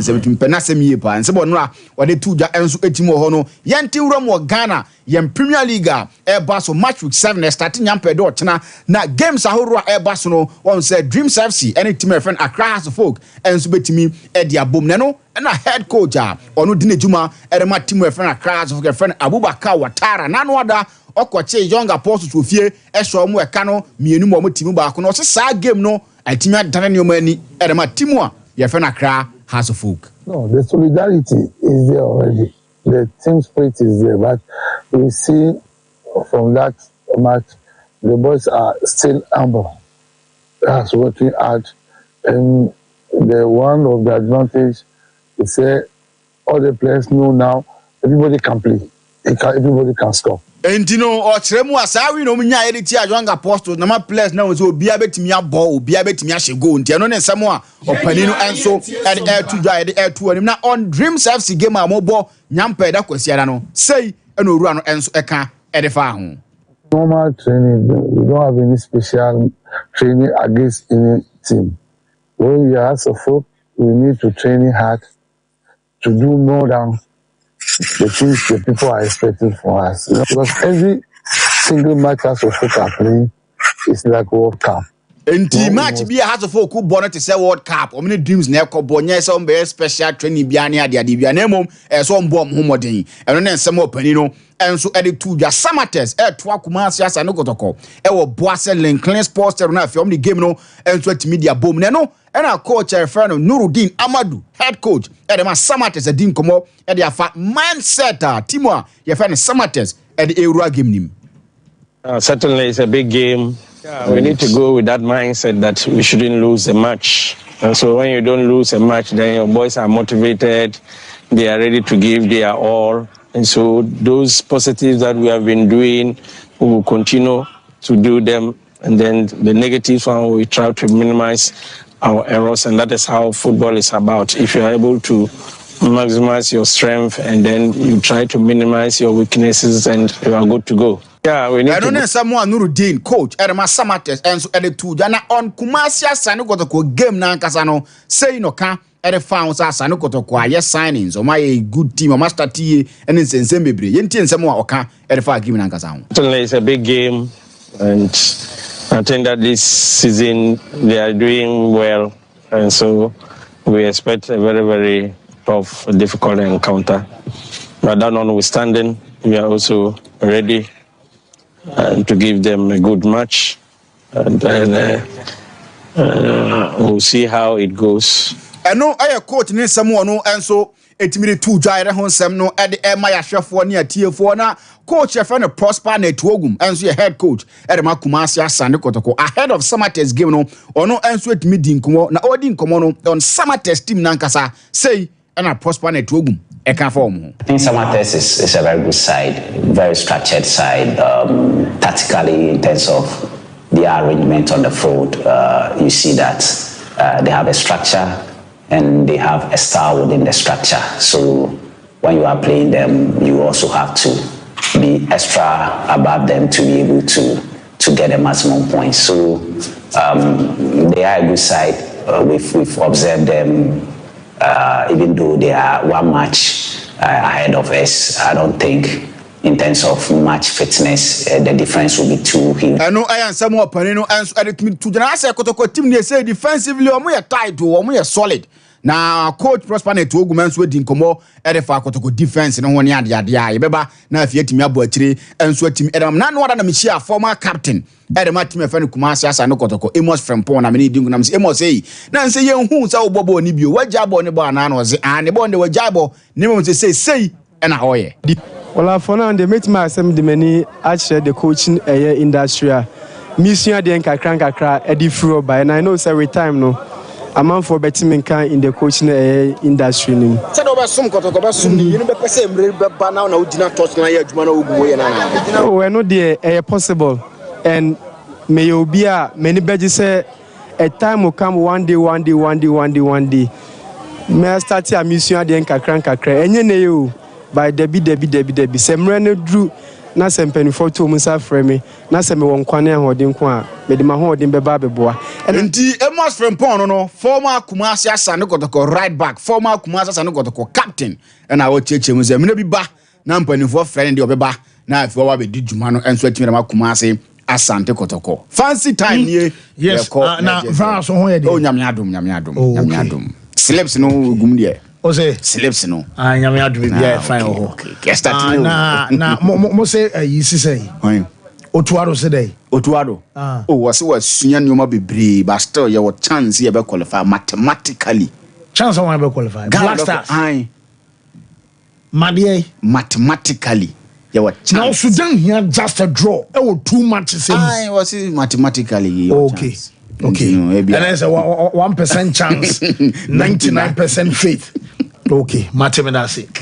17 penasem ye pa nse bo no a wode tuja enso etimo ho no yente wura mo Ghana yem Premier League eba so match week 7 starting nyampe do tena na games ahoro eba so no won say Dreams FC any team friend Accra House of Folk enso betimi e dia bom ne no na head coach a ono di nejuma e ma team friend Accra House of Folk friend Abubakar Watara na no ada okoche young apostles ofie e so mo e ka no mienu mo team ba ko no se sa game no atimi adane ne omani e ma team a ye friend Accra House of Folk. No, the solidarity is there already. The team spirit is there, but we see from that match, the boys are still humble. That's working hard. And the one of the advantage is say all the players know now, everybody can play. Everybody can score. And you know, or Tremu Asawi no munya editi a young apostle, na ma players na so obi abetimi abọ, obi abetimi ahye nti no ne nsemo a opaninu enso e air to dry the air to na on Dreams FC game a mobo nyampa da kwasiara no sei e no owura no enso e ka e de fa ho. Normal training, we don't have any special training against any team. When we are as a folk, we need to train hard to do more than the things the people are expecting from us. You know, because every single match as a folk are playing is like World Cup. And the match be a House of Folk who born to say World Cup. How many dreams never come born? Yes, some very special training biania dia di bianemum and some bomb homodin. And then some more penino and so edit to your summer test. Twa Kumasi as no kotoko. Wo Boase Lincoln Sports na film the game no and so media boom. No and our coach friend Nuruddin Amadou, head coach. And my summer test a dim komo and their mindset Timwa your friend summer test at the Euro game nim. Certainly it's a big game. Yeah, we need to go with that mindset that we shouldn't lose a match. And so when you don't lose a match, then your boys are motivated, they are ready to give their all. And so those positives that we have been doing, we will continue to do them. And then the negatives one, we try to minimize our errors. And that is how football is about. If you are able to maximize your strength and then you try to minimize your weaknesses and you are good to go. Yeah, we need I don't know someone Nuruddin coach Edema Samates and so edit to Jana on Kumasi Asano Kotoko game na Kasano say no can edit founds Asano Kotoko yes signings or my good team or master T and in Sembibri Yentin Samoa Oka edify game na Kasano. Certainly it's a big game and I think that this season they are doing well and so we expect a very, very tough, difficult encounter. But that notwithstanding, we are also ready to give them a good match, and then we'll see how it goes. I know I coach in someone no and so etimiri two jaire ho nsem no e de ma ya hwefo ne atiefo na coach e friend Prosper na tuogum and so your head coach e de Kumasi Asane Kotoko ahead of summer test game no ono enso etimi di nkomo na odi nkomo no on summer test team nankasa say na Prosper na tuogum. I think Sompa is a very good side, very structured side, tactically in terms of the arrangement on the field. You see that they have a structure and they have a style within the structure. So when you are playing them, you also have to be extra above them to be able to get a maximum points. So they are a good side. We've observed them. Even though they are one match ahead of us, I don't think in terms of match fitness, the difference will be too huge. I know I am some more panino and to the answer Kotoko team they say defensively or we are tight or we are solid. Now coach Prosper na to ogumans we din komo edefa Kotoko defense no woni ade ade a yebeba na afie timi abo akire enso timi edam na no na mechia former captain edema timi efan Kumasi Asane Kotoko Amos Frempon na me din gunam se Amos sei na nse ye hu sa obobo ni bio wajabo ne bo na no ze ne bo ne wajabo ne mo se sei na hoye. Well, for now, they make my assembly many actually the coaching industry. Mission the kakra edi fro by and I know it's every time no. A man for betting in the coaching industry. Said over some Kotoko sum ni you be pese mre be na udina touch na ye adwuma na ogumo ye na. Oh, we know the possible and may you be a many badges say a time will come one day. May I start a mission the kakra enye ne you by Debbie. Semre no drew na sɛ mpanimfoɔ to mu nsa frɛ me na sɛ mewɔ nkwane ahoɔden ko a mede m'ahoɔden bɛba abɛboa nti Amos Frimpong no former Kumasi Asante Kotoko right back former Kumasi Asante Kotoko captain ɛna wɔkyerɛkyerɛ mu sɛ mena bi ba na mpanimfoɔ frɛ ne deɛ ɔbɛba na afei wɔba bɛdi dwuma no ɛnso atumi dama Kumasi Asante Kotoko fancy time nie yes na vara so ho yɛ de nyame adom slips no gum deɛ o say slips no nyame adom bia fine ho na mo say yi sisɛ Otuado say Otuado was sunya nyoma bebree but still you chance you be qualify mathematically chance one be qualify Black Stars mathematically you were chance now Sudan here just a draw it was 2 matches was mathematically okay and there's a 1% chance 99% faith okay mathematics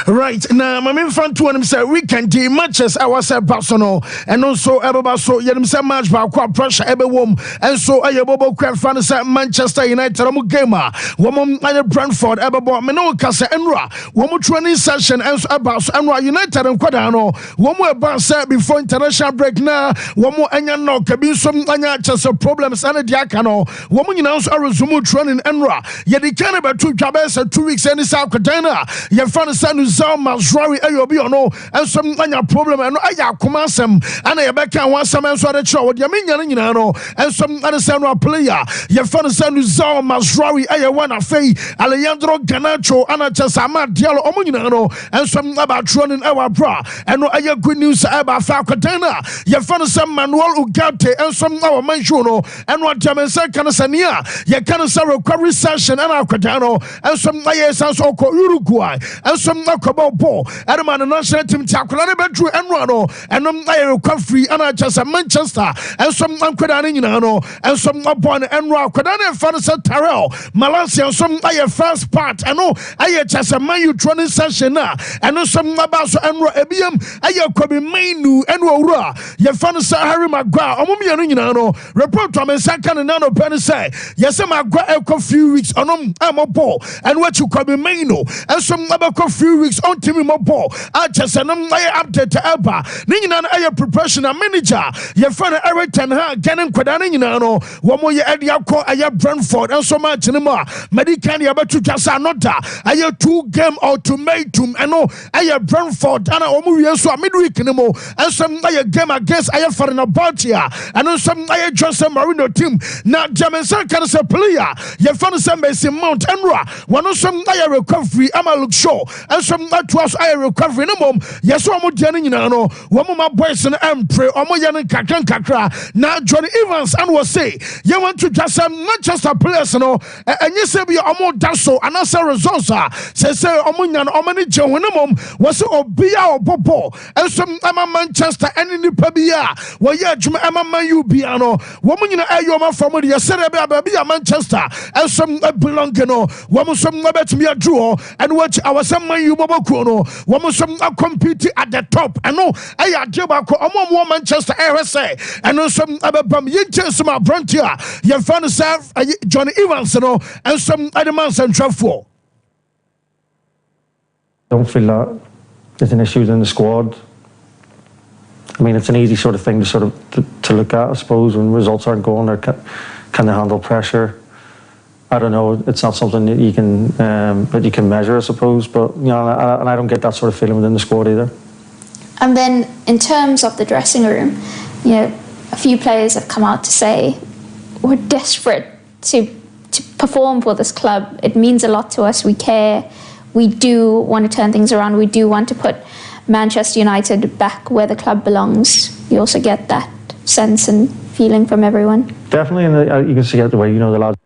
right now my main fan to him say weekend the matches I was at Barcelona and also everybody so you say match by pressure every wom and so I bobo fan say Manchester United gamer woman Brentford everybody me no kase enra woman training session and so about enra United and kwadano woman about say before international break now woman anya no kabi some anya just problems and the akano woman announce a resume training enra ye the can about 2 weeks any South Carolina ye fan Sanu Zama Zrawi ayobi ono and some anya problem and aya kumasem and ye beka wan some and so the show with yaminya nyina no and some other Sanu player ye fan Sanu Zama Zrawi aya wana fei Alejandro Garnacho ana chasama dialo omo nyina no and some about running our bra and no aya good news about South Carolina ye fan some Manuel Ugarte and some our mancho no and what Jamensa Canasania ye can say recovery session and our Cardano and some aya sans oko Uruguay and some knockabout ball. And man, the national team tackle and bedroom and run and I recover free and I just a Manchester and some Unquadano and some upon and rock Quadana Fanasa Tarell, Malaysia and some I first part. I know I just a man you training session now and some about and Ebium I could be mainu and Wora. Your Fanasa Harry Maguire, Omumiano, report to me second and nano penny say, yes, I'm a few weeks on I'm a ball and what you could be mainu and some about a few weeks on Timmy Mopo. I just an update to Elba. Nina a professional manager. Your friend Eric Tenha, Gannon Quadanino, one more year at Yako, I Brentford, and so much anymore. Medicani about to just another. I have 2 game ultimatum, and no, I have Brentford, and I almost so midweek anymore, and some game against I have for an about here, and on some I Johnson Marino team. Now, Jameson can say player. Your friend Sam Mount Enra, one of some I recovery, I'm a look show. And some that was I recovery no mom. Yes, one more Jenny, you know, one more boys and pray, or more young kakra. Now, Johnny Evans and was say, you want to just Manchester players, you know, and you say, be a more dasso, and answer results. Say, Omunian, Omani Joe, when a mom was Obia or Popo, and some Emma Manchester and in the Pabia, where yeah, Emma Mayu Biano, woman in a Yoma family, you said about Manchester, and some belongano, woman some bet me a draw, and watch our some you Bobo Kono, woman some compete at the top. I know I had Jabako, Manchester RSA, and no some other bum, you just some frontier. You found yourself Johnny Evans, and some other man central for. Don't feel that there's an issue in the squad. I mean, it's an easy sort of thing to sort of to look at, I suppose, when results aren't going, or can they handle pressure? I don't know. It's not something that you can measure, I suppose. But you know, and I don't get that sort of feeling within the squad either. And then, in terms of the dressing room, you know, a few players have come out to say we're desperate to perform for this club. It means a lot to us. We care. We do want to turn things around. We do want to put Manchester United back where the club belongs. You also get that sense and feeling from everyone. Definitely, and you can see it the way the lads.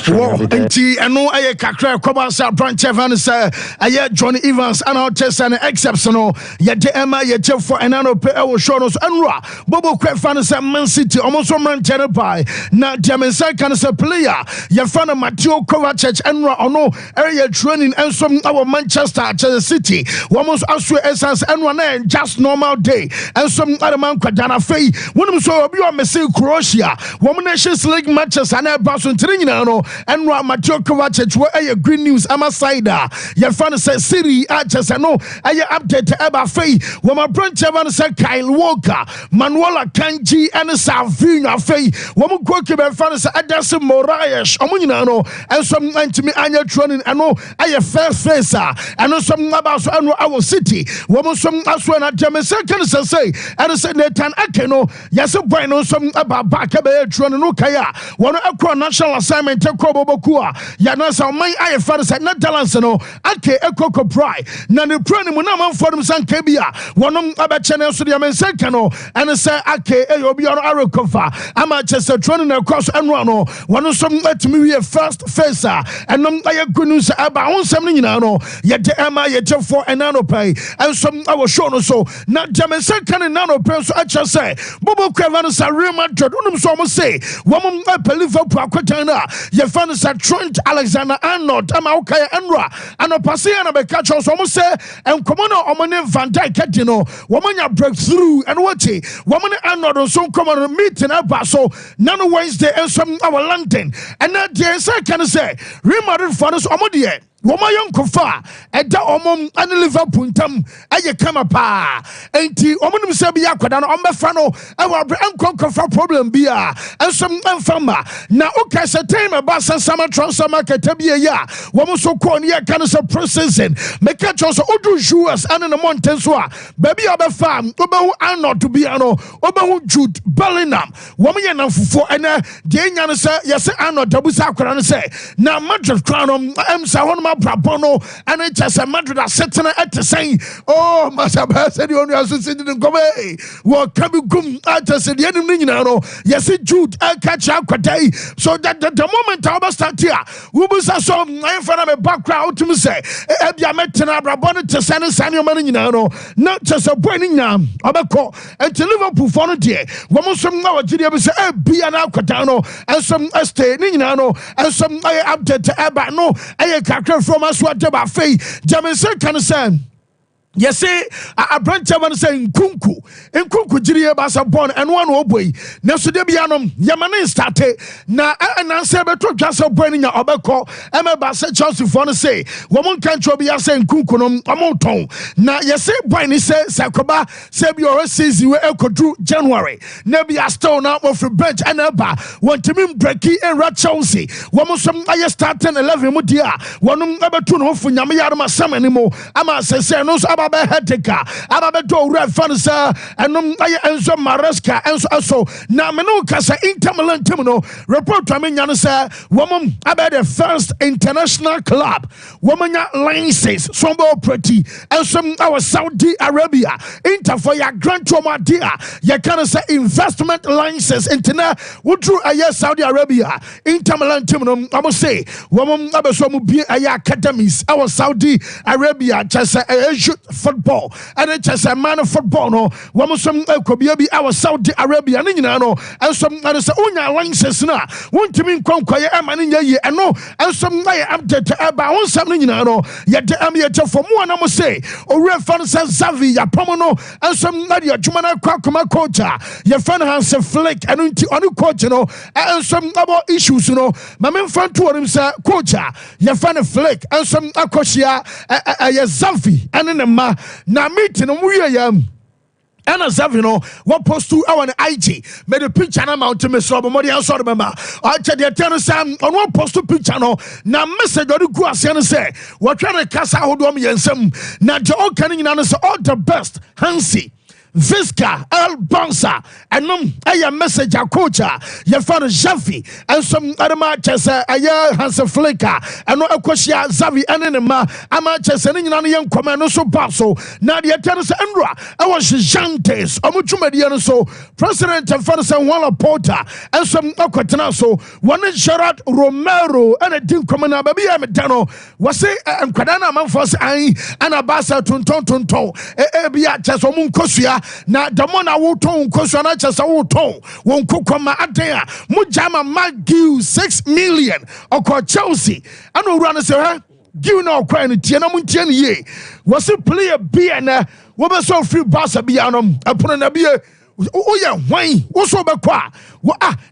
Wow, and no, I kakra Kobasa branch Evans, I Johnny Evans, and our test and exceptional. Yet Emma, yet for an anno pay our shows and Ra Bobo Crefans and Man City almost from Ranchero by now Jameson can say player. Your fan of Matteo Kovacic and Ra or no area training and some our Manchester City. Almost Austria Essence and one just normal day and some other man Quadana Fay. One of them saw you are Messi Croatia. Woman Nations League matches and a Boston Trino. and Matthew Kovacic were a green news Amasaida. Your fan says Siri Arches and no I update Eba Fay. When my branch ever said Kyle Walker, Manuela Kanji and Savina Fay. Woman Quaker fan said Adas Moraes, Omunano, and some to me Anya Tronin and no I first facer and no some about our city. Woman some as when I jam a second say and I said Nathan Akeno, yes, a bueno some about Bakabe Tronin Ukaya. One a national assignment to Kobokua. Yanasa, my eye father said not Dalansano, Ake Eko Pry, Nani Prani Munama for them San Kebia, one of Abachana Sudiaman Sekano, and I say Ake Eobion Arakofa, Amachester Tronin across and Rano, one of some let me a first facer, and I good news about 179, yet the Emma yet for an nano pay, and some I was shown so, not Jaman Sekan and nano pay, so I just say, Bobo Cavanas are real Madrid, so say, woman Liverpool Quatana, your fans are Trent Alexander Arnold, Amaukaya Enra, and a Pasiana Becachos almost say, and Commoner Omane Van Dyke, you know, woman breakthrough and what woman Arnold on some common meeting up, so none Wednesday and some our London, and that the second say, remarried fathers Omodie. Woma yonkofa eda omom ane Liverpool ntam aye kama pa enti omonum se bia kwada no ombefa no e wa enkonkofa problem bia ensom enfama na okay se time ba sama transfer market bia ya womo so ko ne kan so processing make sure so odu shoes ane no monten so a baby obefa obehu Arnold to bia no obehu Jude Bellingham womo ye namfufo ene de nya no se yese Arnold dabusa akwara no se na Madrid crown emsa hono Brabono and it just a Madrid sitting at the same. Oh, Masaba said you only have to sit in Kobe. What can you come at us at the enemy? Yes, it Jude, I catch out day. So that the moment I was start here, we was so in front of a background to me say, Ebia Metina Brabon to send a Sanyo Manino, not just a winning yam, Abako, and to Liverpool for a day. One some now, Julia was a be an Alcatano, and some estate, Ninano, and some I update to Abano, I can't from us what about faith. Jameson can say. Yes, say a branch of saying Kunku, and Kunku Jiria Basa born and one obey. Nesu Debianum, Yamanin started. Now, and answer better castle burning your Obeko, Emma Bassa Chelsea for say, woman can't be saying Kunkunum, Amonton. Now, yes, say, Bunny says, Sakoba, Sabio says you were Echo January. Nebi a stone out of a bench and Eba, want to mean Brecky and Rat Chelsea. Woman some I started 11 Mudia, one number 2 for Yamayama Sam anymore. Ama says, no, Ababe Heteka, Ababe do red fansa, and Enzo Maresca, and so now Menocasa Intermilan Timino, report to me, Yanasa, woman about the first international club, woman license, Somba pretty, and some our Saudi Arabia, Inter for your grand trauma dear, you can say investment license, internet, would drew a year Saudi Arabia, Intermilan Timino, I must say, woman Abasomu be a academies, our Saudi Arabia, just a football and it's just a man of football no woman some could be our Saudi Arabia no and some others onya licenses na want to mean konkoye amani ye and no and some guy update about one something no yet the amia for more na say o real fan Xavi ya pomono and some nadia jumana kwakuma coach your fan has a flick and on coach no and some about issues no my main fan to him say coach your fan flick and some akoshia Xavi and in the na meeting we am and as Savino, what post to our IG made a picture and amount to Miss Robert and sort of Mama. I tell the tennis on one post to picture no now message or the grass and say what trying to cast out and some now Joe Canning and all the best Hansi Visca, El Bonsa, and a message a coach, your father Jaffy, and some other matches, a year has a flicker, and no Akosia, Zavi, and Enema, a matches, and in a young command, so Paso, Nadia Tennis Andra, I was Jantes, Omuchumediano, so President and Father San Walla Porter, and some Aquatanaso, one in Gerard Romero, and a team coming up, baby, I'm a Dano, was say, and Quadana Manfos, and a Bassa Tunton, Ebia Chasomum Kosia. Na damona woton kwasana chasa woton won kokoma adan mujama Magiu 6 million okọ Chelsea ana owura no se ha giu na okwa no tie na muntie ne ye was player bi na wo be so free Barca bi anom apono na bi yeah, why? What's over qua?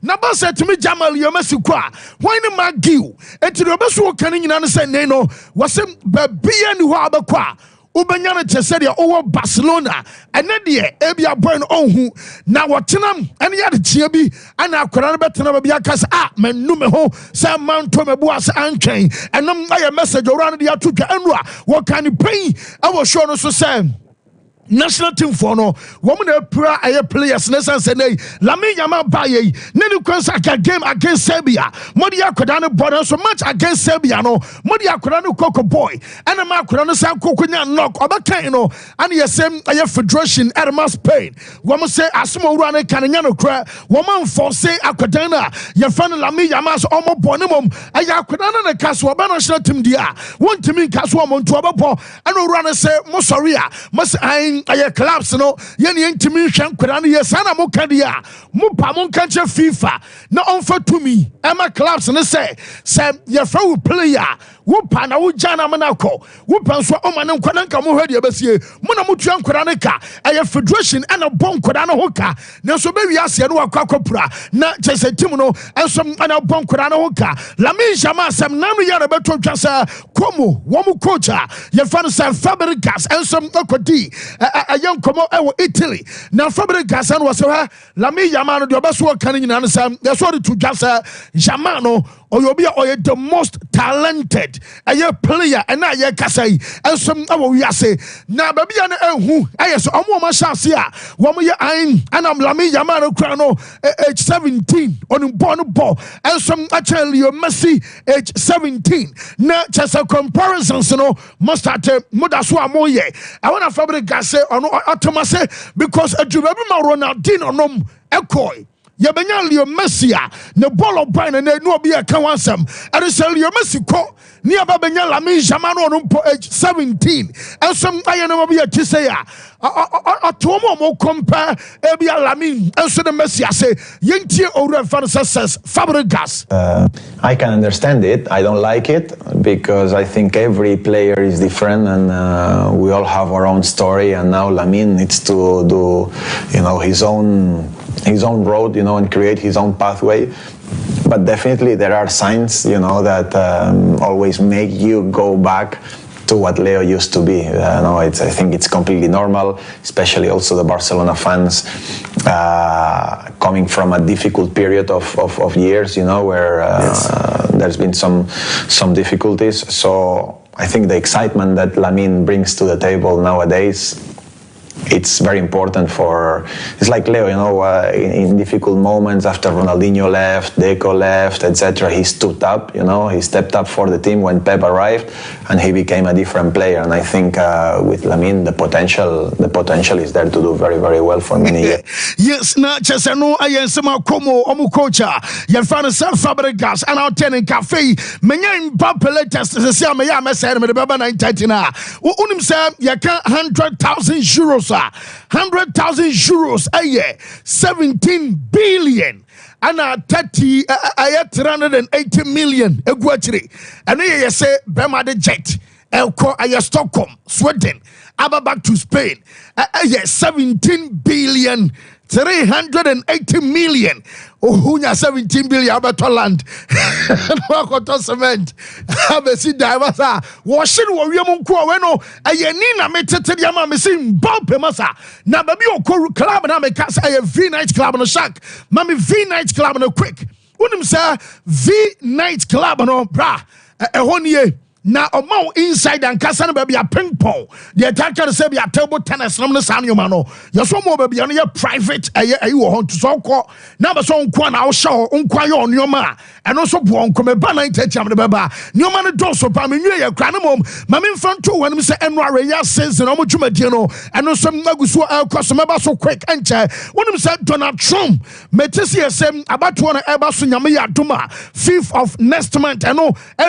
Naba said to me, Jamal, you must qua. Why no Magiu? And to the best work, can you understand? No, was him baby and Wabaqua. Ubanyana Chesadia over Barcelona, and Nadia, Ebia Burn Ohu, now what Tinam, and the other Chiabi, and now Kuranabatanabia men Numeho, Sam Mount Tomabuas and Chain, and a message around the Atuka Anwa. What can you pay? I was sure to say. National team for no woman a players nessa say Lamine Yamal baye nenu kwansa game against Serbia modi akoda border so much against Serbia no modi akoda Coco boy and ma akoda no san kokonya knock obakan no and yesem aye federation Erma Spain woman say asmo wura ne kananya no kra woman force akoda na ye fan Lamine Yamal so omo bone mom aye akoda na kaso oba national team dia won timi kaso omo nto obo and wura ne say mo sorry a must aye collapse no yen intimi hwan kwara no yesana mo kadia mo pa mo kanche FIFA na onfa tumi ema collapse ne say ye fa wo player wo pa na wo jana me na ko wo pa so o ma ne nkwa nka mo hwede abasie mo na mo tuan kwara ne ka aye federation ana bon kwara no ho ka na so be wi ase no akwa na chese team no enso ana bon kwara no ho ka Lamine Yamal sam na no ya na beto twasa komo wo mo coach ye fa no San Fabregas enso akodi young come out Italy. Now Fabregas and was Lamine Yamal, the best work can you Sam. That's what to just Jamano or you'll be the most talented a player and now ye Kasai and some we say now baby who I saw a chance here 1 year and I'm Lamine Yamal Crano age 17 on born ball and some actually Messi age 17 now just a comparison so must start Modaswa Moye I want to Fabregas say on Optimism because a Jubema Ronaldinho nom ekoi yebenya Leo Messi ne ball of brain and no be a kawansam and say Leo Messi ko ni ababenya Lamine Yamal no age 17 and some ayana be a tisaya atomo mo compare ebia Lamine and so the Messi say yentie owura fan success Fabregas. I can understand it. I don't like it because I think every player is different and we all have our own story, and now Lamine needs to do his own road, and create his own pathway. But definitely there are signs, that always make you go back to what Leo used to be. I think it's completely normal, especially also the Barcelona fans coming from a difficult period of years, where there's been some difficulties. So I think the excitement that Lamine brings to the table nowadays, it's very important it's like Leo, in difficult moments after Ronaldinho left, Deco left, etc. He stood up, he stepped up for the team when Pep arrived, and he became a different player. And I think with Lamine, the potential is there to do very, very well for many years. Yes, not just I am some como omu coacha. You found San Fabregas and our tenant cafe. Many populators to say me ya said me the baba 939. Unim say you can 100,000 euros. 100,000 euros a year, 17 billion. And 380 million. Eguachiri. And here say Bema the jet. Elko aya Stockholm, Sweden. Aba back to Spain. 17 billion. 380 million. Ohunya 17 billion abato land. Wakoto cement. Abesi divasa. Washin warrior munko weno. Ayenina metete diama missing bump masa. Na baby okoru club na me kasa a V night club no shack. Mami V night club no quick. Unim sa V night club no bra. Ehonye. Na omo inside and kasa no baby a ping pong. The attacker say be a table tennis no sanyo mano. You so mo baby no private ayi wo hon to so ko na be so nko na wo show nko ayo onyoma and also bo nko me ba 90 am de baba nyoma no do so pa me nwe ye kra no mom ma me mfa nto wani say enware ya sense no mo dwumadie no and so maguso elkoso me ba so quick enche wonim say Donald Trump metisi yesem abato no e ba so nyame ya doma 5th of next month and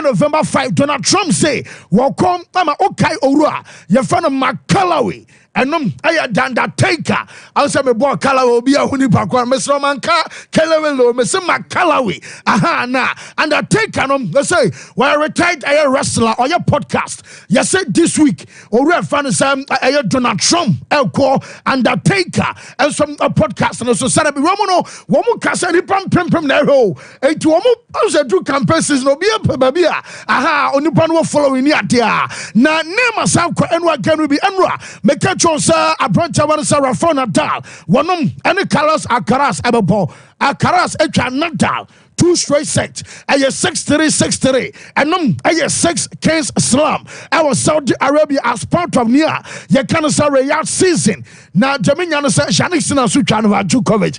November 5 Donald Trump say welcome ama okay owura ye fa no Makalawi enom aya Undertaker also me boy Callaway obi ahuni pakwa mesro manka Callaway lo mesema Callaway aha na Undertaker no they say we retired a wrestler or your podcast you said this week or we fan sam a Donald Trump elko Undertaker and some podcast and so say be womo womo kasa ni pam na ho enti womo also do campaigns no be babia aha onipa no following ni atia na name asam ko enwa ganu bi enwa meka chonsa abrancha wan sa Rafa Nadal wonom any Carlos Alcaraz ebebo Alcaraz etwa Nadal 2 straight sets. Aye 6-3, 6-3. And aye 6 Kings Slam. I was Saudi Arabia as part of Nia. You can say Riyadh season. Now Jamaican say Shanik Sina Suchan Djokovic.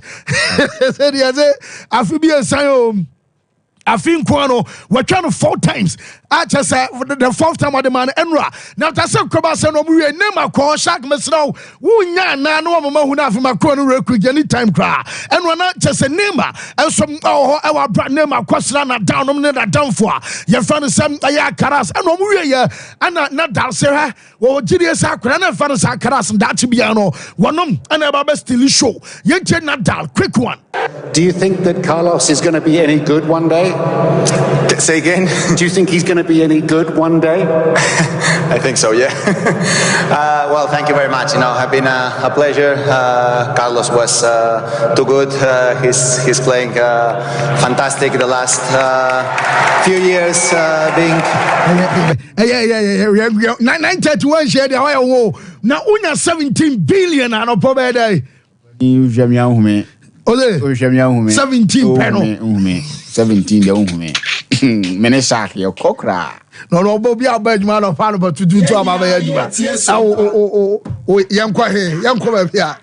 Said yes. Afibia Sayo. I think we're trying to 4 times. I just said the 4th time of the man Enra. Now that's a Kobasa no we name a call Shaq Mesno. Wunya na no mama who na from a corner record anytime cry. And we're not just a name and some our brand name a question down that down for your friend some Karas and we and not that Sarah or GDS Akran and Fathers Karas and that Tibiano one and about still show. You not down quick one. Do you think that Carlos is going to be any good one day? Say again? Do you think he's going to be any good one day? I think so, yeah. Well, thank you very much. You know, it's been a pleasure. Carlos was too good. He's playing fantastic the last few years. Being 931 share the now unya 17 billion and up over there. 17 penny. 17 de unhume. Mene shark yo kokra. No Bobby Abedman of Panama to do to our Yankwa here, Yanko here.